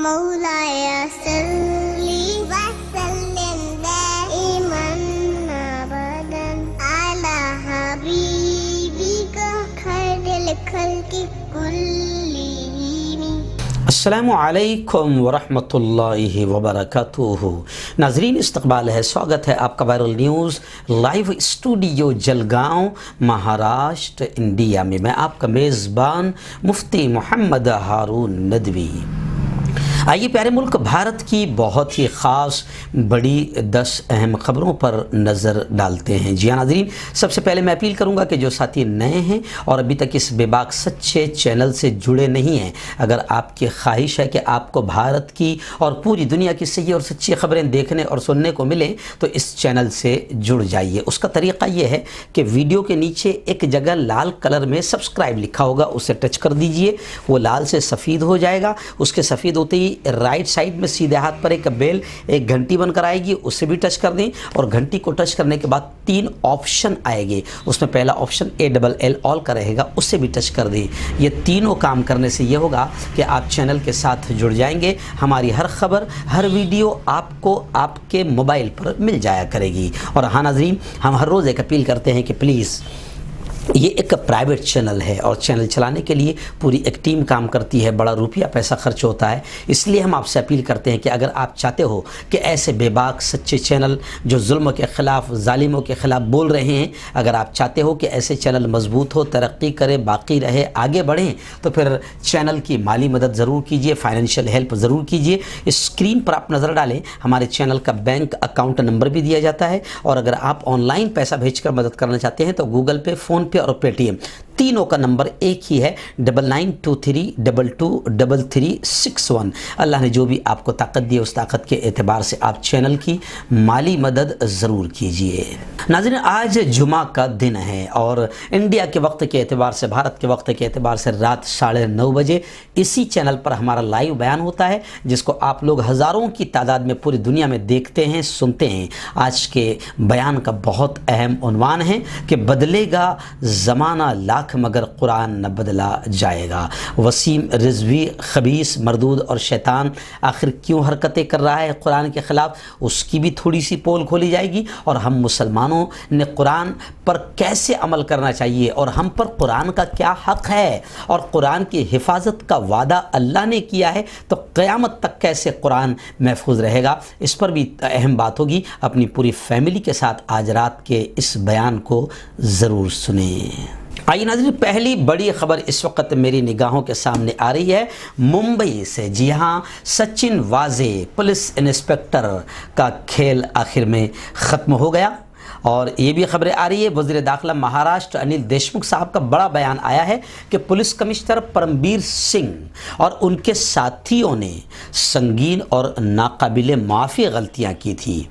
مولاي صلي وسلم دائما ابدا على حبيبك خير الخلق كلهم. अस्सलामुअलैकुम वरहमतुल्लाहि वबरकातुहू। नाजरीन, इस्तकबाल है, स्वागत है आपका viral news live studio Jalgaon, Maharashtra, India में। मैं आपका मेज़बान मुफ्ती मोहम्मद हारून नदवी। आइए प्यारे मुल्क भारत की बहुत ही ख़ास बड़ी 10 अहम ख़बरों पर नज़र डालते हैं। जी हाँ नाज़रीन, सबसे पहले मैं अपील करूँगा कि जो साथी नए हैं और अभी तक इस बेबाक सच्चे चैनल से जुड़े नहीं हैं, अगर आपकी ख्वाहिश है कि आपको भारत की और पूरी दुनिया की सही और सच्ची ख़बरें देखने और सुनने को मिलें तो इस चैनल से जुड़ जाइए। उसका तरीक़ा ये है कि वीडियो के नीचे एक जगह लाल कलर में सब्सक्राइब लिखा होगा, उसे टच कर दीजिए। वो लाल से सफ़ेद हो जाएगा। उसके सफ़ेद होते ही राइट साइड में सीधे हाथ पर एक बेल, एक घंटी बनकर आएगी, उससे भी टच कर दें। और घंटी को टच करने के बाद 3 ऑप्शन आएंगे। उसमें पहला ऑप्शन ALL ऑल का रहेगा, उससे भी टच कर दें। ये तीनों काम करने से ये होगा कि आप चैनल के साथ जुड़ जाएंगे। हमारी हर खबर, हर वीडियो आपको आपके मोबाइल पर मिल जाया करेगी। और हाँ नाज़रीन, हम हर रोज़ एक अपील करते हैं कि प्लीज़, ये एक प्राइवेट चैनल है और चैनल चलाने के लिए पूरी एक टीम काम करती है, बड़ा रुपया पैसा खर्च होता है। इसलिए हम आपसे अपील करते हैं कि अगर आप चाहते हो कि ऐसे बेबाक सच्चे चैनल जो जुल्म के ख़िलाफ़, ज़ालिमों के ख़िलाफ़ बोल रहे हैं, अगर आप चाहते हो कि ऐसे चैनल मजबूत हो, तरक्की करे, बाकी रहे, आगे बढ़ें, तो फिर चैनल की माली मदद ज़रूर कीजिए, फाइनेंशियल हेल्प ज़रूर कीजिए। इस स्क्रीन पर आप नज़र डालें, हमारे चैनल का बैंक अकाउंट नंबर भी दिया जाता है। और अगर आप ऑनलाइन पैसा भेजकर मदद करना चाहते हैं तो गूगल पे, फ़ोन और पेटीएम तीनों का नंबर एक ही है, 9923223361। अल्लाह ने जो भी आपको ताकत दी, उस ताकत के एतबार से आप चैनल की माली मदद ज़रूर कीजिए। नाज़रीन, आज जुमा का दिन है और इंडिया के वक्त के एतबार से, भारत के वक्त के एतबार से रात 9:30 बजे इसी चैनल पर हमारा लाइव बयान होता है, जिसको आप लोग हज़ारों की तादाद में पूरी दुनिया में देखते हैं, सुनते हैं। आज के बयान का बहुत अहम उन्वान है कि बदलेगा ज़माना लाख मगर कुरान न बदला जाएगा। वसीम रिजवी खबीस, मरदूद और शैतान आखिर क्यों हरकतें कर रहा है कुरान के ख़िलाफ़, उसकी भी थोड़ी सी पोल खोली जाएगी। और हम मुसलमानों ने कुरान पर कैसे अमल करना चाहिए और हम पर कुरान का क्या हक़ है, और कुरान की हिफाजत का वादा अल्लाह ने किया है तो क़यामत तक कैसे कुरान महफूज रहेगा, इस पर भी अहम बात होगी। अपनी पूरी फैमिली के साथ आज रात के इस बयान को ज़रूर सुनें। आइए नाज़रीन, पहली बड़ी ख़बर इस वक्त मेरी निगाहों के सामने आ रही है मुंबई से। जी हाँ, सचिन वाजे पुलिस इंस्पेक्टर का खेल आखिर में ख़त्म हो गया। और ये भी खबरें आ रही है, वज़ीर दाखिला महाराष्ट्र अनिल देशमुख साहब का बड़ा बयान आया है कि पुलिस कमिश्नर परमबीर सिंह और उनके साथियों ने संगीन और नाकाबिले माफ़ी गलतियाँ की थी।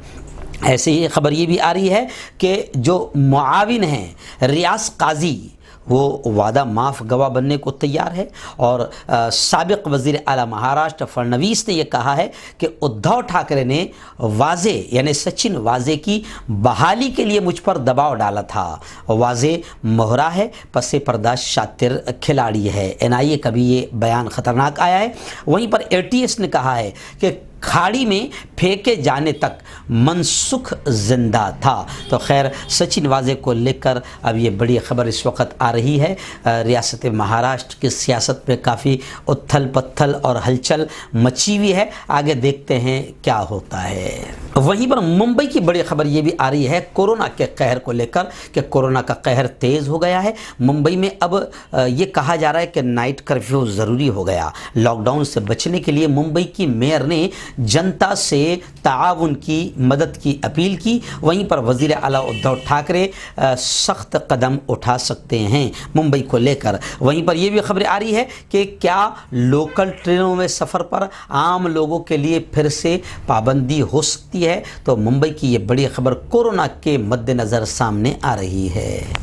ऐसे ही खबर ये भी आ रही है कि जो मुआविन हैं रियाज काजी, वो वादा माफ़ गवाह बनने को तैयार है। और साबिक़ वज़ीर आला महाराष्ट्र फडणवीस ने यह कहा है कि उद्धव ठाकरे ने वाजे यानी सचिन वाजे की बहाली के लिए मुझ पर दबाव डाला था। वाजे मोहरा है, पसे पर्दा शातिर खिलाड़ी है। NIA का भी ये बयान ख़तरनाक आया है। वहीं पर ATS ने कहा है कि खाड़ी में फेंके जाने तक मनसुख जिंदा था। तो खैर, सचिन वाजे को लेकर अब ये बड़ी ख़बर इस वक्त आ रही है। रियासत महाराष्ट्र की सियासत में काफ़ी उथल पत्थल और हलचल मची हुई है। आगे देखते हैं क्या होता है। वहीं पर मुंबई की बड़ी खबर ये भी आ रही है कोरोना के कहर को लेकर कि कोरोना का कहर तेज़ हो गया है। मुंबई में अब ये कहा जा रहा है कि नाइट कर्फ्यू ज़रूरी हो गया। लॉकडाउन से बचने के लिए मुंबई की मेयर ने जनता से ताउन की मदद की अपील की। वहीं पर वज़ीर आला उद्धव ठाकरे सख्त कदम उठा सकते हैं मुंबई को लेकर। वहीं पर यह भी खबरें आ रही है कि क्या लोकल ट्रेनों में सफ़र पर आम लोगों के लिए फिर से पाबंदी हो सकती है। तो मुंबई की ये बड़ी खबर कोरोना के मद्देनज़र सामने आ रही है।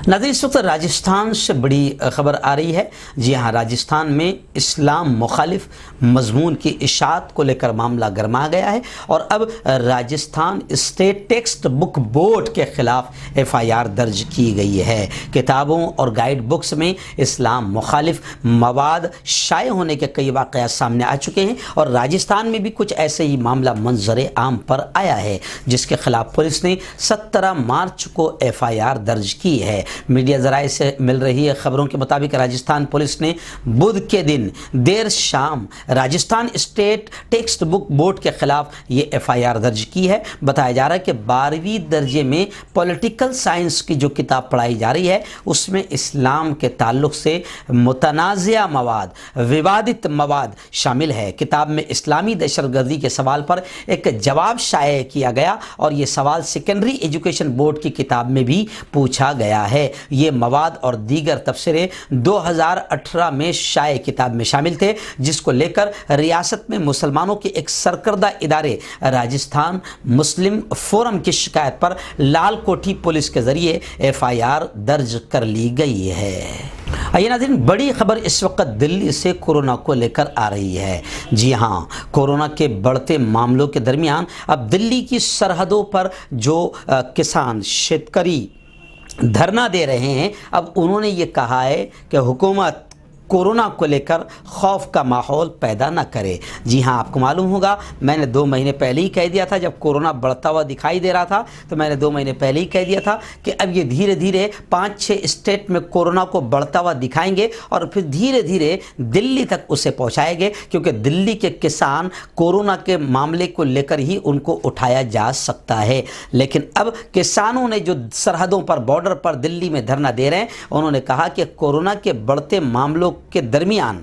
नाज़रीन इस वक्त राजस्थान से बड़ी ख़बर आ रही है। जी हाँ, राजस्थान में इस्लाम मुखालिफ मजमून की इशाअत को लेकर मामला गरमा गया है और अब Rajasthan state text book board के ख़िलाफ़ FIR दर्ज की गई है। किताबों और गाइड बुक्स में इस्लाम मुखालिफ मवाद शाये होने के कई वाक़यात सामने आ चुके हैं और राजस्थान में भी कुछ ऐसे ही मामला मंजर आम पर आया है, जिसके ख़िलाफ़ पुलिस ने 17 मार्च को FIR दर्ज की है। मीडिया ज़राए से मिल रही है खबरों के मुताबिक राजस्थान पुलिस ने बुध के दिन देर शाम Rajasthan state text book board के खिलाफ ये FIR दर्ज की है। बताया जा रहा है कि 12वीं दर्जे में पॉलिटिकल साइंस की जो किताब पढ़ाई जा रही है उसमें इस्लाम के ताल्लुक से मुतनाज़िया मवाद, विवादित मवाद शामिल है। किताब में इस्लामी दहशतगर्दी के सवाल पर एक जवाब शाये किया गया और ये सवाल सेकेंडरी एजुकेशन बोर्ड की किताब में भी पूछा गया है। ये मवाद और दीगर तबसरे 2018 में शाये किताब में शामिल थे, जिसको लेकर रियासत में मुसलमानों के एक सरकर्दा इदारे राजस्थान मुस्लिम फोरम की शिकायत पर लाल कोठी पुलिस के जरिए FIR दर्ज कर ली गई है। आइए नाज़रीन, बड़ी खबर इस वक्त दिल्ली से कोरोना को लेकर आ रही है। जी हाँ, कोरोना के बढ़ते मामलों के दरमियान अब दिल्ली की सरहदों पर जो किसान शेतकरी धरना दे रहे हैं, अब उन्होंने ये कहा है कि हुकूमत कोरोना को लेकर खौफ का माहौल पैदा न करे। जी हाँ, आपको मालूम होगा मैंने 2 महीने पहले ही कह दिया था, जब कोरोना बढ़ता हुआ दिखाई दे रहा था तो मैंने 2 महीने पहले ही कह दिया था कि अब ये धीरे धीरे 5-6 स्टेट में कोरोना को बढ़ता हुआ दिखाएंगे और फिर धीरे धीरे दिल्ली तक उसे पहुँचाएंगे, क्योंकि दिल्ली के किसान कोरोना के मामले को लेकर ही उनको उठाया जा सकता है। लेकिन अब किसानों ने जो सरहदों पर बॉर्डर पर दिल्ली में धरना दे रहे हैं, उन्होंने कहा कि कोरोना के बढ़ते मामलों के दरमियान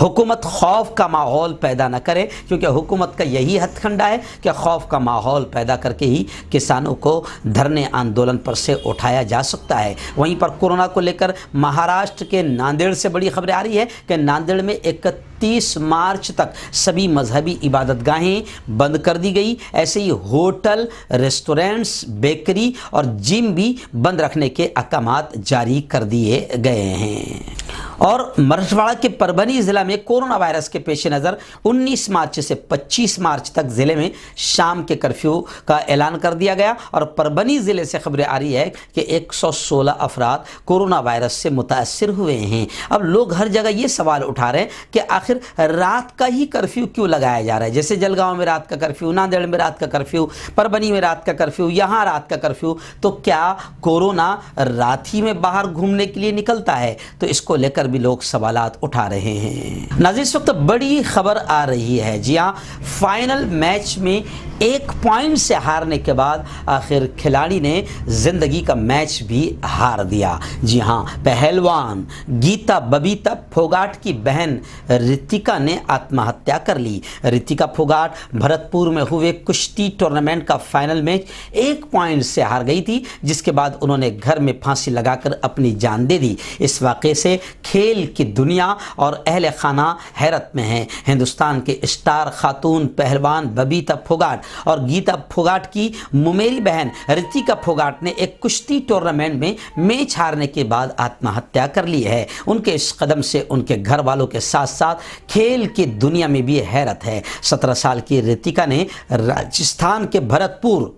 हुकूमत खौफ का माहौल पैदा न करे, क्योंकि हुकूमत का यही हथकंडा है कि खौफ का माहौल पैदा करके ही किसानों को धरने आंदोलन पर से उठाया जा सकता है। वहीं पर कोरोना को लेकर महाराष्ट्र के नांदेड़ से बड़ी खबरें आ रही है कि नांदेड़ में 31 मार्च तक सभी मजहबी इबादतगाहें बंद कर दी गई। ऐसे ही होटल, रेस्टोरेंट्स, बेकरी और जिम भी बंद रखने के अहकामात जारी कर दिए गए हैं। और मराठवाड़ा के परभनी ज़िला में कोरोना वायरस के पेश नज़र 19 मार्च से 25 मार्च तक ज़िले में शाम के कर्फ्यू का ऐलान कर दिया गया और परभनी ज़िले से खबरें आ रही है कि 116 अफराद कोरोना वायरस से मुतासर हुए हैं। अब लोग हर जगह ये सवाल उठा रहे हैं कि आखिर रात का ही कर्फ्यू क्यों लगाया जा रहा है। जैसे जलगांव में रात का कर्फ्यू, नांदेड़ में रात का कर्फ्यू, परभनी में रात का कर्फ्यू, यहाँ रात का कर्फ्यू, तो क्या कोरोना रात ही में बाहर घूमने के लिए निकलता है? तो इसको लेकर भी लोग सवालात उठा रहे हैं। नाज़रीन, इस वक्त बड़ी खबर आ रही है। जी हाँ, फाइनल मैच में 1 पॉइंट से हारने के बाद आखिर खिलाड़ी ने जिंदगी का मैच भी हार दिया। जी हाँ, पहलवान गीता बबीता फोगाट की बहन रितिका ने आत्महत्या कर ली। रितिका फोगाट भरतपुर में हुए कुश्ती टूर्नामेंट का फाइनल मैच 1 पॉइंट से हार गई थी, जिसके बाद उन्होंने घर में फांसी लगाकर अपनी जान दे दी। इस वाक़े से खेल की दुनिया और अहले खाना हैरत में है। हिंदुस्तान के स्टार खातून पहलवान बबीता फोगाट और गीता फोगाट की मुमेरी बहन रितिका फोगाट ने एक कुश्ती टूर्नामेंट में मैच हारने के बाद आत्महत्या कर ली है। उनके इस कदम से उनके घर वालों के साथ साथ खेल की दुनिया में भी हैरत है। 17 साल की रितिका ने राजस्थान के भरतपुर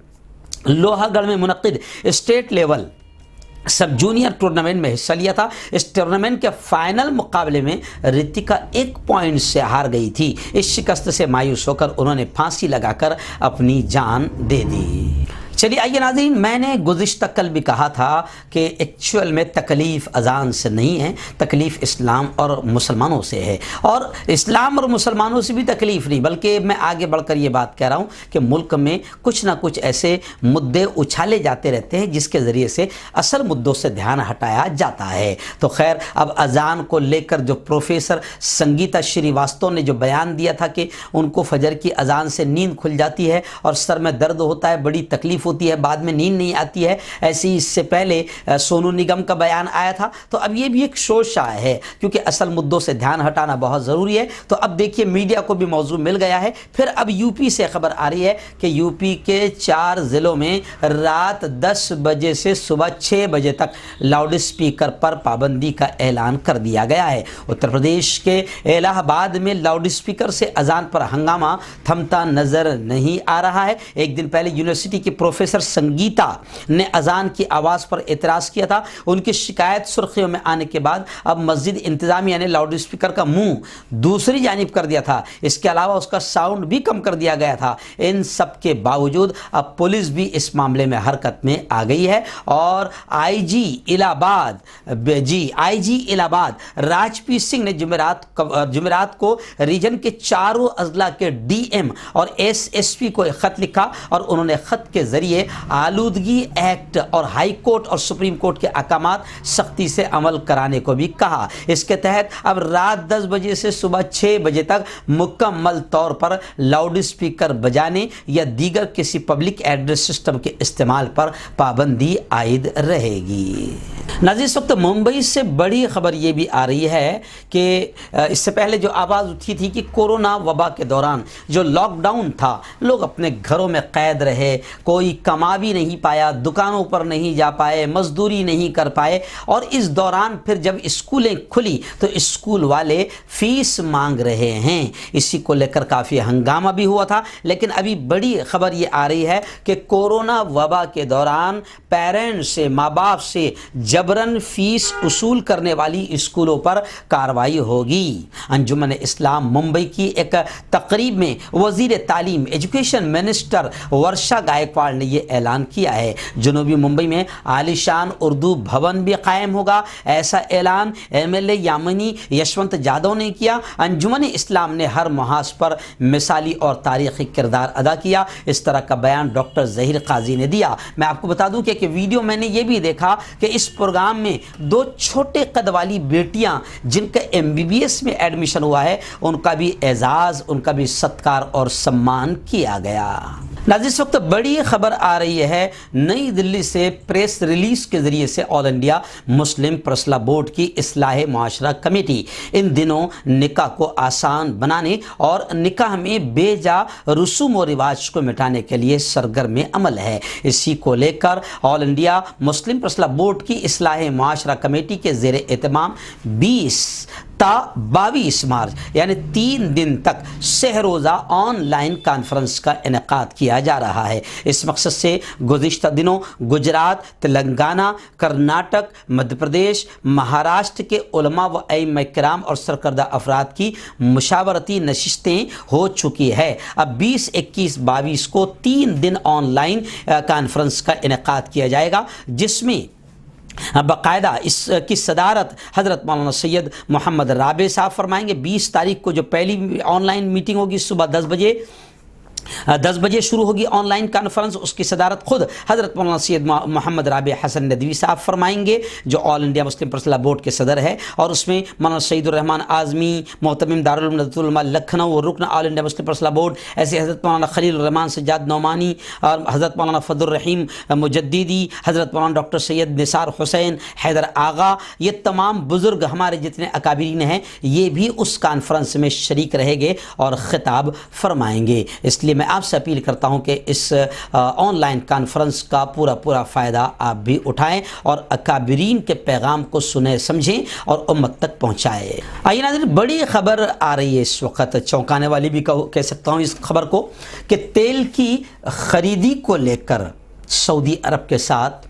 लोहागढ़ में मुनक्किद state level sub junior tournament में हिस्सा लिया था। इस टूर्नामेंट के फाइनल मुकाबले में रितिका 1 पॉइंट से हार गई थी। इस शिकस्त से मायूस होकर उन्होंने फांसी लगाकर अपनी जान दे दी। चलिए आइए नाज़रीन, मैंने गुज़िश्ता कल भी कहा था कि एक्चुअल में तकलीफ़ अजान से नहीं है, तकलीफ़ इस्लाम और मुसलमानों से है। और इस्लाम और मुसलमानों से भी तकलीफ़ नहीं, बल्कि मैं आगे बढ़कर ये बात कह रहा हूँ कि मुल्क में कुछ ना कुछ ऐसे मुद्दे उछाले जाते रहते हैं जिसके ज़रिए से असल मुद्दों से ध्यान हटाया जाता है। तो खैर, अब अजान को लेकर जो प्रोफेसर संगीता श्रीवास्तव ने जो बयान दिया था कि उनको फजर की अजान से नींद खुल जाती है और सर में दर्द होता है, बड़ी तकलीफ़ ہوتی ہے, بعد میں نیند نہیں آتی ہے. ایسے ہی اس سے پہلے سونو نگم کا بیان آیا تھا. تو اب یہ بھی ایک شور شائع ہے کیونکہ اصل مدوں سے دھیان ہٹانا بہت ضروری ہے. تو اب دیکھیے میڈیا کو بھی موضوع مل گیا ہے. پھر اب یو پی سے خبر آ رہی ہے کہ یو پی کے 4 ضلعوں میں رات 10 بجے سے صبح 6 بجے تک لاؤڈ اسپیکر پر پابندی کا اعلان کر دیا گیا ہے. اتر پردیش کے الہ آباد میں لاؤڈ اسپیکر سے اذان پر ہنگامہ تھمتا نظر نہیں آ رہا ہے. ایک دن پہلے یونیورسٹی کی پروفیسر سنگیتا نے اذان کی آواز پر اعتراض کیا تھا. ان کی شکایت سرخیوں میں آنے کے بعد اب مسجد انتظامیہ نے لاؤڈ اسپیکر کا منہ دوسری جانب کر دیا تھا. اس کے علاوہ اس کا ساؤنڈ بھی کم کر دیا گیا تھا. ان سب کے باوجود اب پولیس بھی اس معاملے میں حرکت میں آ گئی ہے اور آئی جی الہ آباد راج پی سنگھ نے جمعرات کو ریجن کے چاروں اضلاع کے ڈی ایم اور ایس ایس پی کو ایک خط لکھا اور انہوں نے خط کے ذریعے آلودگی ایکٹ اور ہائی کورٹ اور سپریم کورٹ کے احکامات سختی سے عمل کرانے کو بھی کہا. اس کے تحت اب رات 10 بجے سے صبح 6 بجے تک مکمل طور پر لاؤڈ اسپیکر بجانے یا دیگر کسی پبلک ایڈریس سسٹم کے استعمال پر پابندی عائد رہے گی. ناظرین اس وقت ممبئی سے بڑی خبر یہ بھی آ رہی ہے کہ اس سے پہلے جو آواز اٹھی تھی کہ کورونا وبا کے دوران جو لاک ڈاؤن تھا, لوگ اپنے گھروں میں قید رہے, کوئی کما بھی نہیں پایا, دکانوں پر نہیں جا پائے, مزدوری نہیں کر پائے, اور اس دوران پھر جب اسکولیں کھلی تو اسکول والے فیس مانگ رہے ہیں. اسی کو لے کر کافی ہنگامہ بھی ہوا تھا. لیکن ابھی بڑی خبر یہ آ رہی ہے کہ کورونا وبا کے دوران پیرنٹس سے, ماں باپ سے جبرن فیس وصول کرنے والی اسکولوں پر کارروائی ہوگی. انجمن اسلام ممبئی کی ایک تقریب میں وزیر تعلیم ایجوکیشن منسٹر ورشا گائیکواڑ نے یہ اعلان کیا ہے. جنوبی ممبئی میں عالیشان اردو بھون بھی قائم ہوگا. ایسا اعلان ایم ایل اے یامنی یشونت جادو نے کیا. انجمن اسلام نے ہر محاذ پر مثالی اور تاریخی کردار ادا کیا. اس طرح کا بیان ڈاکٹر ظہیر قاضی نے دیا. میں آپ کو بتا دوں کہ ویڈیو میں نے یہ بھی دیکھا کہ اس پروگرام میں 2 چھوٹے قد والی بیٹیاں جن کا MBBS میں ایڈمیشن ہوا ہے, ان کا بھی اعزاز, ان کا بھی ستکار اور سمان کیا گیا. ناظرین اس وقت بڑی خبر آ رہی ہے نئی دلی سے. پریس ریلیز کے ذریعے سے آل انڈیا مسلم پرسلہ بورڈ کی اصلاح معاشرہ کمیٹی ان دنوں نکاح کو آسان بنانے اور نکاح میں بے جا رسوم و رواج کو مٹانے کے لیے سرگرم عمل ہے. اسی کو لے کر آل انڈیا مسلم پرسلہ بورڈ کی اصلاح معاشرہ کمیٹی کے زیر اہتمام 20 تا 22 مارچ یعنی 3 دن تک سہ روزہ آن لائن کانفرنس کا انعقاد کیا جا رہا ہے. اس مقصد سے گزشتہ دنوں گجرات, تلنگانہ, کرناٹک, مدھیہ پردیش, مہاراشٹر کے علماء و ائمہ کرام اور سرکردہ افراد کی مشاورتی نشستیں ہو چکی ہے. اب 20, 21, 22 کو 3 دن آن لائن کانفرنس کا انعقاد کیا جائے گا, جس میں باقاعدہ اس کی صدارت حضرت مولانا سید محمد رابع صاحب فرمائیں گے. 20 تاریخ کو جو پہلی آن لائن میٹنگ ہوگی صبح 10 بجے شروع ہوگی آن لائن کانفرنس. اس کی صدارت خود حضرت مولانا سید محمد رابع حسن ندوی صاحب فرمائیں گے جو آل انڈیا مسلم پرسلہ بورڈ کے صدر ہے, اور اس میں مولانا سعید الرحمان اعظمی محتمم دارالعلوم ندوۃ العلماء لکھنؤ اور رکن آل انڈیا مسلم پرسلہ بورڈ, ایسے حضرت مولانا خلیل الرحمان سجاد نعمانی اور حضرت مولانا فضل الرحیم مجددی, حضرت مولانا ڈاکٹر سید نثار حسین حیدر آغا, یہ تمام بزرگ ہمارے جتنے اکابرین ہیں یہ بھی اس کانفرنس میں شریک رہیں گے اور خطاب فرمائیں گے. اس لیے میں آپ سے اپیل کرتا ہوں کہ اس آن لائن کانفرنس کا پورا فائدہ آپ بھی اٹھائیں اور اکابرین کے پیغام کو سنیں, سمجھیں اور امت تک پہنچائیں. آئیے ناظرین بڑی خبر آ رہی ہے اس وقت, چونکانے والی بھی کہہ سکتا ہوں اس خبر کو, کہ تیل کی خریدی کو لے کر سعودی عرب کے ساتھ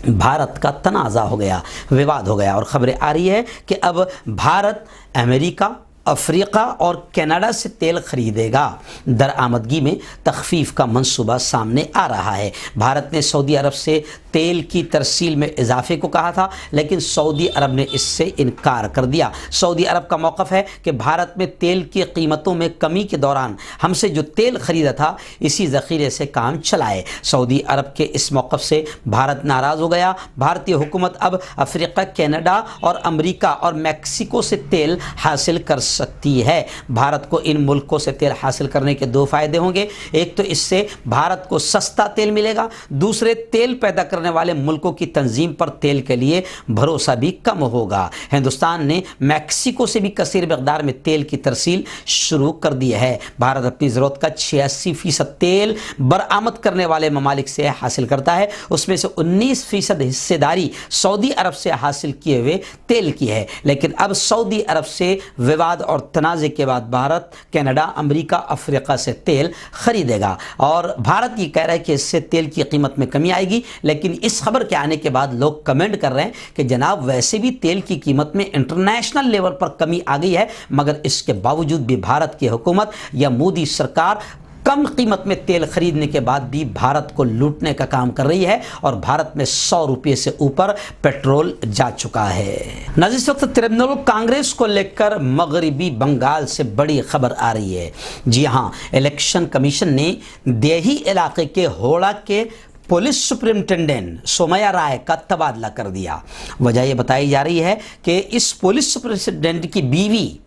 بھارت کا تنازع ہو گیا, وواد ہو گیا, اور خبریں آ رہی ہے کہ اب بھارت امریکہ, افریقہ اور کینیڈا سے تیل خریدے گا. درآمدگی میں تخفیف کا منصوبہ سامنے آ رہا ہے. بھارت نے سعودی عرب سے तेल की तरसील में इजाफे को कहा था, लेकिन सऊदी अरब ने इससे इनकार कर दिया। सऊदी अरब का मौक़िफ़ है कि भारत में तेल की कीमतों में कमी के दौरान हमसे जो तेल ख़रीदा था इसी ज़ख़ीरे से काम चलाए। सऊदी अरब के इस मौक़िफ़ से भारत नाराज़ हो गया। भारतीय हुकूमत अब अफ्रीका, कनाडा और अमेरिका और मैक्सिको से तेल हासिल कर सकती है। भारत को इन मुल्कों से तेल हासिल करने के दो फ़ायदे होंगे। एक तो इससे भारत को सस्ता तेल मिलेगा, दूसरे तेल पैदा करने वाले मुल्कों की तंजीम पर तेल के लिए भरोसा भी कम होगा। हिंदुस्तान ने मैक्सिको से भी कसीर मकदार में तेल की तरसील शुरू कर दी है। भारत अपनी ज़रूरत का 86% तेल बरामद करने वाले ममालिक से हासिल करता है, उसमें से 19% हिस्सेदारी सऊदी अरब से हासिल किए हुए तेल की है। लेकिन अब सऊदी अरब से विवाद और तनाज़े के बाद भारत कनाडा, अमेरिका, अफ्रीका से तेल खरीदेगा और भारत ये कह रहा है कि इससे तेल की कीमत में कमी आएगी। लेकिन इस खबर के आने के बाद लोग कमेंट कर रहे हैं कि जनाब वैसे भी तेल की कीमत में इंटरनेशनल लेवल पर कमी आ गई है, मगर इसके बावजूद भी भारत की हुकूमत या मोदी सरकार कम कीमत में तेल खरीदने के बाद भी भारत को लूटने का काम कर रही है और भारत में 100 रुपये से ऊपर पेट्रोल जा चुका है। नाज़रीन, इस वक्त तृणमूल कांग्रेस को लेकर मगरबी बंगाल से बड़ी खबर आ रही है। जी हाँ, इलेक्शन कमीशन ने देही इलाके के होड़ा के पुलिस सुपरिटेंडेंट सोमया राय का तबादला कर दिया। वजह यह बताई जा रही है कि इस पुलिस सुपरिटेंडेंट की बीवी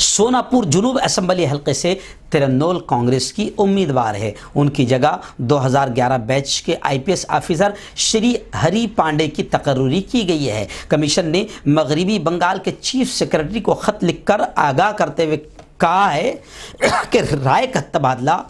सोनापुर जुनूब असम्बली हल्के से तृणमूल कांग्रेस की उम्मीदवार है। उनकी जगह 2011 बैच के आईपीएस ऑफिसर श्री हरि पांडे की तकर्री की गई है। कमीशन ने मगरबी बंगाल के चीफ सेक्रेटरी को खत लिखकर आगाह करते हुए कहा है कि राय का तबादला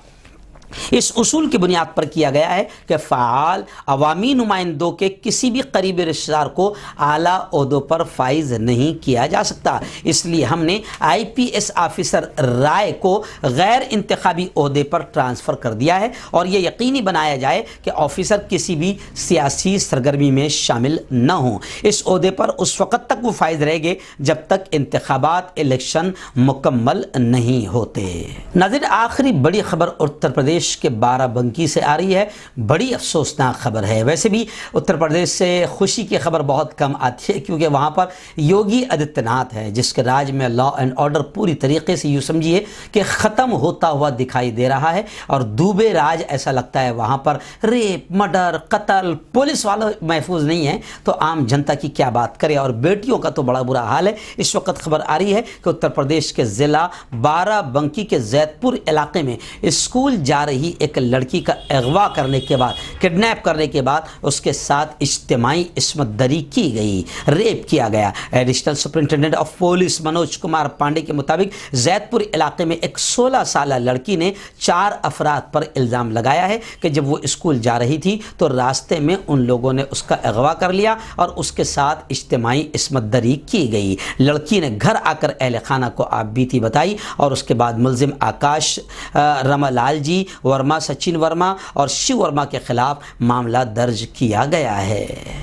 इस उसूल की बुनियाद पर किया गया है कि फ़ाल अवामी नुमाइंदों के किसी भी करीबी रिश्तेदार को आला ओहदों पर फाइज नहीं किया जा सकता। इसलिए हमने आईपीएस ऑफिसर राय को गैर इंतखाबी ओहदे पर ट्रांसफ़र कर दिया है और यह यकीनी बनाया जाए कि ऑफिसर किसी भी सियासी सरगर्मी में शामिल न हों। इस ओहदे पर उस वक़्त तक वो फाइज रहेंगे जब तक इंतखाबात इलेक्शन मुकम्मल नहीं होते। नाज़रीन, आखिरी बड़ी खबर उत्तर प्रदेश के बाराबंकी से आ रही है। बड़ी अफसोसनाक खबर है। वैसे भी उत्तर प्रदेश से खुशी की खबर बहुत कम आती है क्योंकि वहाँ पर योगी आदित्यनाथ है जिसके राज में लॉ एंड ऑर्डर पूरी तरीके से यूँ समझिए कि ख़त्म होता हुआ दिखाई दे रहा है और दूबे राज ऐसा लगता है वहाँ पर रेप, मर्डर, कत्ल, पुलिस वाले महफूज नहीं है तो आम जनता की क्या बात करे। और बेटियों का तो बड़ा बुरा हाल है। इस वक्त खबर आ रही है कि उत्तर प्रदेश के ज़िला बाराबंकी के जैतपुर इलाके में स्कूल जा रही एक लड़की का अगवा करने के बाद, किडनैप करने के बाद उसके साथ इज्तिमाई इस्मत दरी की गई, रेप किया गया। Additional superintendent of police Manoj Kumar Pandey के मुताबिक जैतपुर इलाके में एक 16 साल लड़की ने 4 अफराद पर इल्ज़ाम लगाया है कि जब वो स्कूल जा रही थी तो रास्ते में उन लोगों ने उसका अगवा कर लिया और उसके साथ इज्तिमाई इस्मत दरी की गई। लड़की ने घर आकर अहले खाना को आप बीती बताई और उसके बाद मुलजिम आकाश रमालाल जी वर्मा, सचिन वर्मा और शिव वर्मा के खिलाफ मामला दर्ज किया गया है।